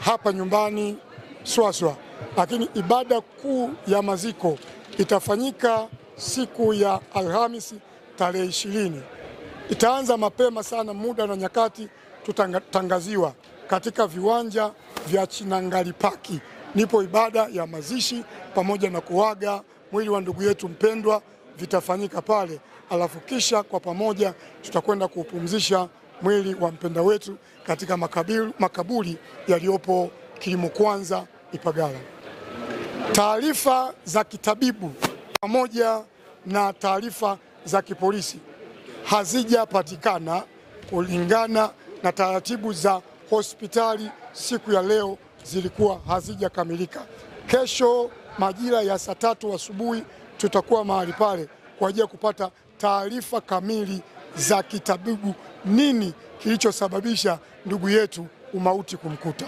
hapa nyumbani Swaswa, lakini ibada kuu ya maziko itafanyika siku ya Alhamisi tarehe 20. Itaanza mapema sana, muda na nyakati tutatangaziwa katika viwanja vya Chinangali Park. Nipo ibada ya mazishi pamoja na kuaga mwili wa ndugu yetu mpendwa vitafanyika pale, alafu kisha kwa pamoja tutakwenda kuupumzisha mwili wa mpenda wetu katika makaburi yaliyopo Kilimo Kwanza Ipagala. Taarifa za kitabibu pamoja na taarifa za kipolisi hazijapatikana kulingana na taratibu za hospitali. Siku ya leo zilikuwa hazijakamilika. Kesho majira ya saa 3 asubuhi tutakuwa mahali pale kwa ajili ya kupata taarifa kamili za kitabibu, nini kilichosababisha ndugu yetu umauti kumkuta.